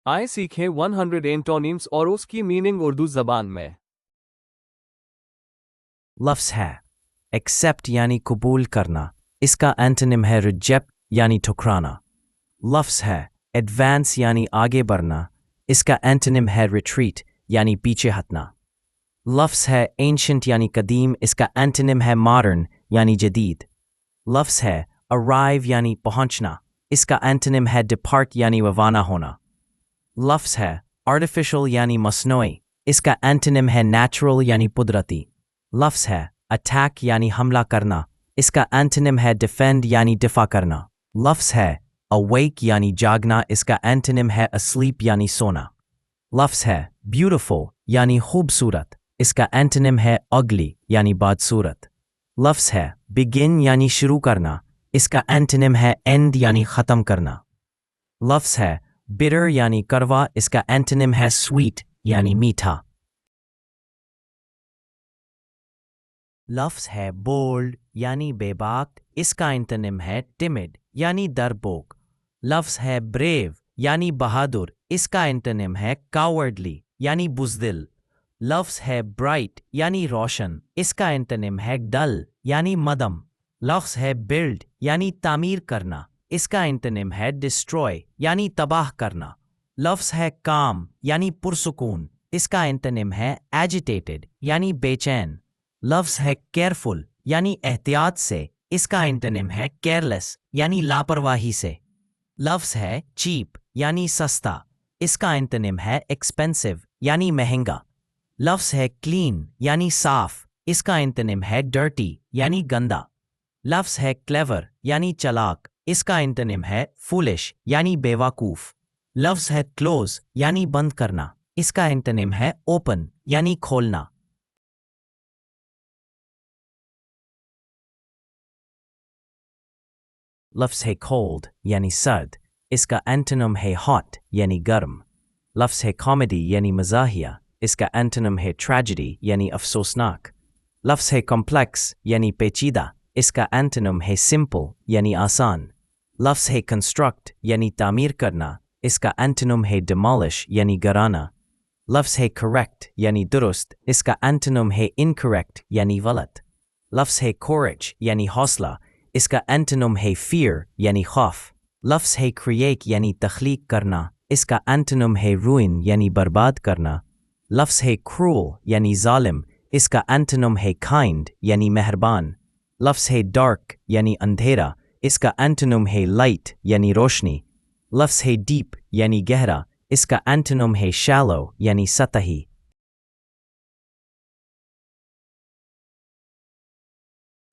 आए सीखें 100 एंटोनिम्स और उसकी मीनिंग उर्दू जबान में। लफ्ज़ है एक्सेप्ट यानी कबूल करना, इसका एंटोनिम है रिजेक्ट यानी ठुकराना। लफ्ज़ है एडवांस यानी आगे बढ़ना, इसका एंटोनिम है रिट्रीट यानी पीछे हटना। लफ्ज़ है एंशंट यानी कदीम, इसका एंटोनिम है मॉडर्न यानी जदीद। लफ्ज़ है अराइव यानी पहुंचना, इसका एंटोनिम है डिपार्ट यानी रवाना होना। लफ्ज़ है आर्टिफिशियल यानी मसनूई, इसका एंटोनिम है नेचुरल यानी कुदरती। लफ्ज़ है अटैक यानी हमला करना, इसका एंटोनिम है डिफेंड यानी दिफा करना। लफ्ज़ है अवेक यानी जागना, इसका एंटोनिम है अस्लीप यानी सोना। लफ्ज़ है ब्यूटिफुल यानी खूबसूरत, इसका एंटोनिम है अगली यानी बदसूरत। लफ्ज़ है बिगिन यानी शुरू करना, इसका एंटोनिम है एंड यानी ख़त्म करना। लफ्ज़ है बिटर यानी कड़वा, इसका एंटोनिम है स्वीट यानी मीठा। लफ्ज़ है बोल्ड यानी बेबाक, इसका एंटोनिम है टिमिड यानी डरपोक। लफ्ज़ है ब्रेव यानी बहादुर, इसका एंटोनिम है कावर्डली यानी बुज़दिल। लफ्ज़ है ब्राइट यानी रोशन, इसका एंटोनिम है डल यानी मदम। लफ्ज़ है बिल्ड यानी तामीर करना, इसका एंटोनिम है डिस्ट्रॉय यानी तबाह करना। लफ्ज़ है काम यानी पुरसुकून, इसका एंटोनिम है एजिटेटेड यानी बेचैन। लफ्ज़ है केयरफुल यानी एहतियात से, इसका एंटोनिम है केयरलेस यानी लापरवाही से। लफ्ज़ है चीप यानी सस्ता, इसका एंटोनिम है एक्सपेंसिव यानी महंगा। लफ्ज़ है क्लीन यानी साफ, इसका एंटोनिम है डर्टी यानी गंदा। लफ्ज़ है क्लेवर यानी चालाक, इसका एंटोनिम है फूलिश यानी बेवकूफ़। लफ्ज़ है क्लोज यानी बंद करना, इसका एंटोनिम है ओपन यानी खोलना। लफ्ज़ है कोल्ड यानी सर्द, इसका एंटोनिम है हॉट यानी गर्म। लफ्ज़ है कॉमेडी यानी मज़ाहिया, इसका एंटोनिम है ट्रेजेडी यानी अफसोसनाक। लफ्ज़ है कॉम्प्लेक्स यानी पेचीदा, इसका एंटोनिम है सिंपल यानी आसान। लफ्ज़ है कंस्ट्रक्ट यानी तामीर करना, इसका एंटोनिम है डिमोलिश यानी गिराना। लफ्ज़ है करेक्ट यानी दुरुस्त, इसका एंटोनिम है इनकरेक्ट यानी गलत। लफ्ज़ है कोरेज यानी हौसला, इसका एंटोनिम है फियर यानी खौफ। लफ्ज़ है क्रिएट यानी तख्लीक करना, इसका एंटोनिम है रूइन यानी बर्बाद करना। लफ्ज़ है क्रूल यानी जालिम, इसका एंटोनिम है काइंड यानी मेहरबान। लफ्ज़ है डार्क यानी अंधेरा, इसका एंटोनिम है लाइट यानी रोशनी। लफ्ज़ है डीप यानी गहरा, इसका एंटोनिम है शैलो यानी सतही।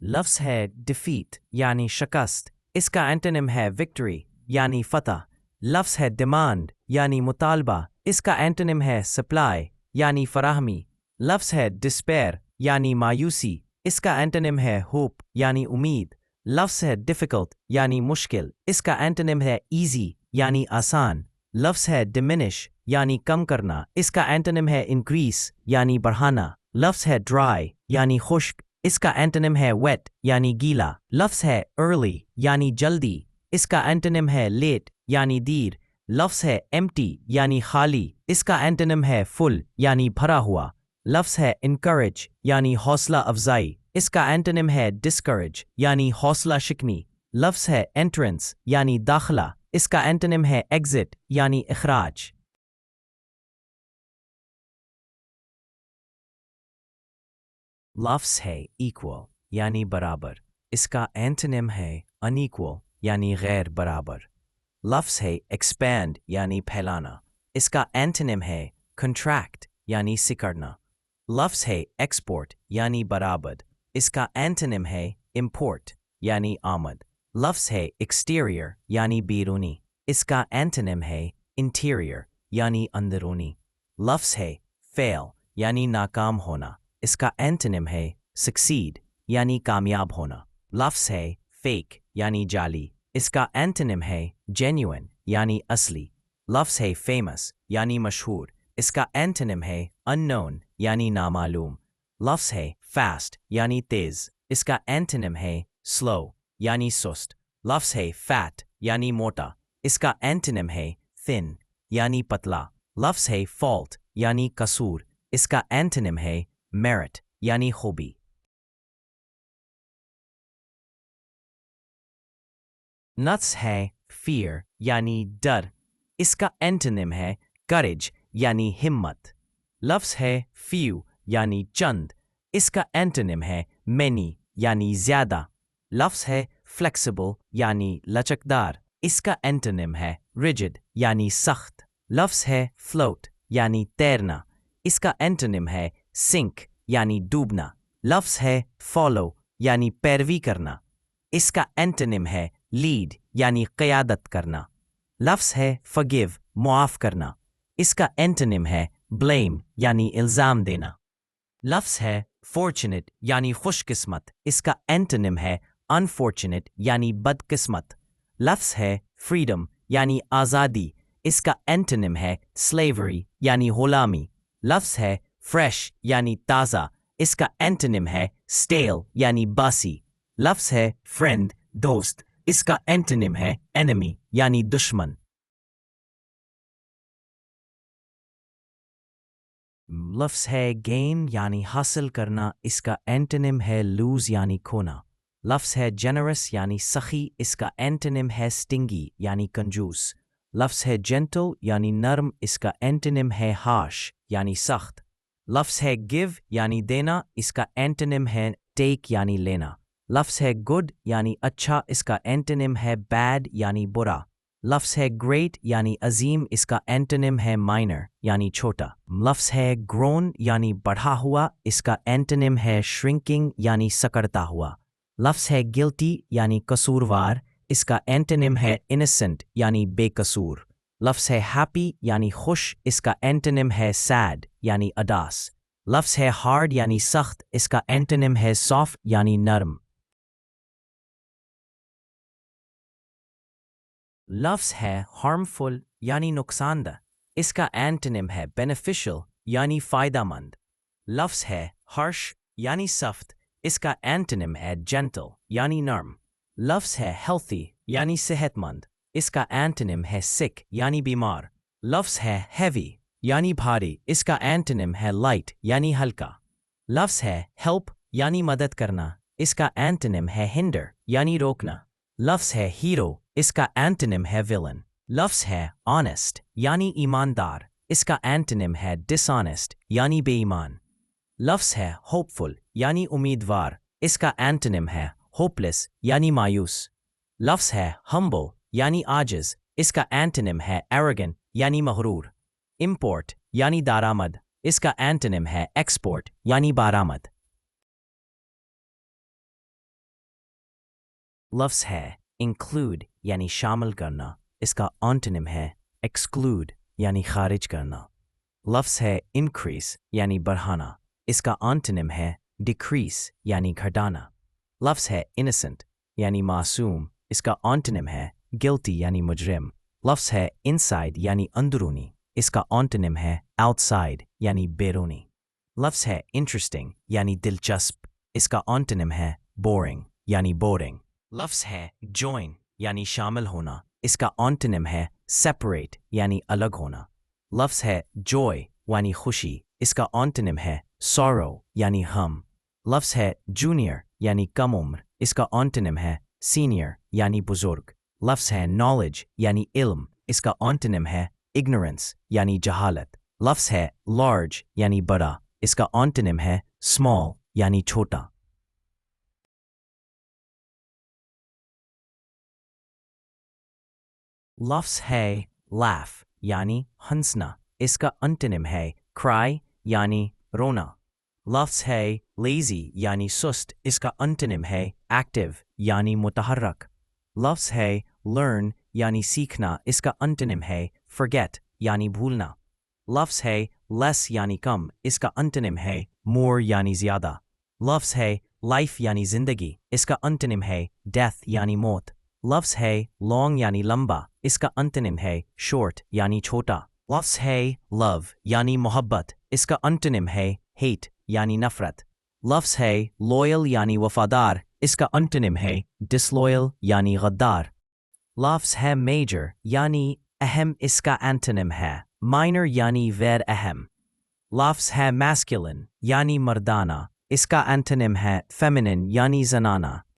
लफ्ज़ है डिफीट यानी शिकस्त, इसका एंटोनिम है विक्ट्री यानी फतह। लफ्ज़ है डिमांड यानी मुतालबा, इसका एंटोनिम है सप्लाई यानी फराहमी। लफ्ज़ है डिस्पेयर यानी मायूसी, इसका एंटोनिम है होप यानी उम्मीद। लफ्ज़ है डिफ़िकल्ट यानी मुश्किल, इसका एंटोनिम है ईजी यानी आसान। लफ्ज़ है डिमिनिश यानी कम करना, इसका एंटोनिम है इंक्रीज यानी बढ़ाना। लफ्ज़ है ड्राई यानी खुश्क, इसका एंटोनिम है वेट यानी गीला। लफ्ज़ है अर्ली यानी जल्दी, इसका एंटोनिम है लेट यानी देर। लफ्ज़ है एम्प्टी यानी खाली, इसका एंटोनिम है फुल यानी भरा हुआ। लफ्ज़ है इनकरेज यानी हौसला अफजाई, इसका एंटोनिम है डिस्करेज यानी हौसला शिकनी। लफ्ज़ है एंट्रेंस यानी दाखला, इसका एंटोनिम है एग्जिट यानी इखराज। लफ्ज़ है इक्वल यानी बराबर, इसका एंटोनिम है अनइक्वल यानी गैर बराबर। लफ्ज़ है एक्सपैंड यानी फैलाना, इसका एंटोनिम है कंट्रैक्ट यानी सिकुड़ना। लफ्ज़ है एक्सपोर्ट यानी बराबर, इसका एंटोनिम है इम्पोर्ट यानी आमद। लफ्ज़ है एक्सटीरियर यानी बैरूनी, इसका एंटोनिम है इंटीरियर यानी अंदरूनी। लफ्ज़ है फेल यानी नाकाम होना, इसका एंटोनिम है सक्सीड यानी कामयाब होना। लफ्ज़ है फेक यानी जाली, इसका एंटोनिम है जेन्युइन यानी असली। लफ्ज़ है फेमस यानी मशहूर, इसका एंटोनिम है अननोन यानी नामालूम। लफ्ज़ है फास्ट यानी तेज़, इसका एंटोनिम है स्लो यानी सुस्त। लफ्ज़ है फैट यानी मोटा, इसका एंटोनिम है थिन यानी पतला। लफ्ज़ है fault यानी कसूर, इसका एंटोनिम है merit यानी खूबी। nuts है fear यानी डर, इसका एंटोनिम है courage यानी हिम्मत। लफ्ज़ है few यानी चंद, इसका एंटोनिम है many यानी ज़्यादा। लफ्ज़ है flexible यानी लचकदार, इसका एंटोनिम है rigid यानी सख्त। लफ्ज़ है float यानी तैरना, इसका एंटोनिम है sink यानी डूबना। लफ्ज़ है follow यानी पैरवी करना, इसका एंटोनिम है lead यानी क़यादत करना। लफ्ज़ है forgive मुआफ़ करना, इसका एंटोनिम है blame यानी इल्ज़ाम देना। लफ्ज़ है fortunate यानी खुशकिस्मत, इसका एंटोनिम है unfortunate यानी बदकिस्मत। लफ्ज़ है freedom यानी आज़ादी, इसका एंटोनिम है slavery यानी ग़ुलामी। लफ्ज़ है fresh यानी ताज़ा, इसका एंटोनिम है stale यानी बासी। लफ्ज़ है friend दोस्त, इसका एंटोनिम है enemy यानी दुश्मन। लफ्ज़ है gain यानी हासिल करना, इसका एंटोनिम है lose यानी खोना। लफ्ज़ है generous यानी सखी, इसका एंटोनिम है stingy यानी कंजूस। लफ्ज़ है gentle यानी नरम, इसका एंटोनिम है harsh यानी सख्त। लफ्ज़ है give यानी देना, इसका एंटोनिम है take यानी लेना। लफ्ज़ है good यानी अच्छा, इसका एंटोनिम है bad यानी बुरा। लफ्ज़ है great यानी अजीम, इसका एंटोनिम है minor यानी छोटा। लफ्ज़ है grown यानी बढ़ा हुआ, इसका एंटोनिम है shrinking यानी सकड़ता हुआ। लफ्ज़ है guilty यानी कसूरवार, इसका एंटोनिम है innocent यानी बेकसूर। लफ्ज़ है happy यानी खुश, इसका एंटोनिम है sad यानी अदास। लफ्ज़ है hard यानी सख्त, इसका एंटोनिम है soft यानी नरम। लफ्ज़ है harmful यानी नुकसानदह, इसका एंटोनिम है beneficial यानी फ़ायदामंद। लफ्ज़ है harsh यानी सख्त, इसका एंटोनिम है gentle यानी नरम। लफ्ज़ है healthy यानी सेहतमंद, इसका एंटोनिम है sick यानी बीमार। लफ्ज़ है heavy यानी भारी, इसका एंटोनिम है light यानी हल्का। लफ्ज़ है help यानी मदद करना, इसका एंटोनिम है hinder यानी रोकना। लफ्ज़ है hero, इसका एंटोनिम है villain। लफ्ज़ है honest यानी ईमानदार, इसका एंटोनिम है dishonest यानी बेईमान। लफ्ज़ है hopeful यानी उम्मीदवार, इसका एंटोनिम है hopeless यानी मायूस। लफ्ज़ है humble यानी आजिज़, इसका एंटोनिम है arrogant यानी मगरूर। import यानी दारामद, इसका एंटोनिम है export यानी बारामद। लफ्ज़ है include यानी शामिल करना, इसका एंटोनिम है exclude यानी खारिज करना। लफ्ज़ है increase यानी बढ़ाना, इसका एंटोनिम है decrease यानी घटाना। लफ्ज़ है innocent यानी मासूम, इसका एंटोनिम है guilty यानी मुजरिम। लफ्ज़ है inside यानी अंदरूनी, इसका एंटोनिम है outside यानी बैरूनी। लफ्ज़ है interesting यानी दिलचस्प, इसका एंटोनिम है boring यानी boring। लफ्ज़ है join यानी शामिल होना, इसका एंटोनिम है separate यानी अलग होना। लफ्ज़ है joy यानी खुशी, इसका एंटोनिम है sorrow यानी गम। लफ्ज़ है junior यानी कम उम्र, इसका एंटोनिम है senior यानी बुजुर्ग। लफ्ज़ है knowledge यानी इल्म, इसका एंटोनिम है ignorance यानी जहालत। लफ्ज़ है large यानी बड़ा, इसका एंटोनिम है small यानी छोटा। लफ्ज़ है laugh यानी हंसना, इसका एंटोनिम है cry यानी रोना। लफ्ज़ है lazy यानी सुस्त, इसका एंटोनिम है active यानी मुतहर्रक। लफ्ज़ है learn यानी सीखना, इसका एंटोनिम है forget यानी भूलना। लफ्ज़ है less यानी कम, इसका एंटोनिम है more यानी ज़्यादा। लफ्ज़ है life यानी ज़िंदगी, इसका एंटोनिम है death यानी मौत। लफ्ज़ है long यानी लंबा, इसका एंटोनिम है short यानी छोटा। लफ्ज़ है love यानी मोहब्बत, इसका एंटोनिम है hate यानी नफ़रत। लफ्ज़ है loyal यानी वफ़ादार, इसका एंटोनिम है disloyal यानी गद्दार। लफ्ज़ है major यानी اہم اس کا اینٹونیم ہے مائنر یعنی غیر اہم. لفظ ہے masculine یعنی مردانہ. اس کا اینٹونیم ہے feminine یعنی زنانہ.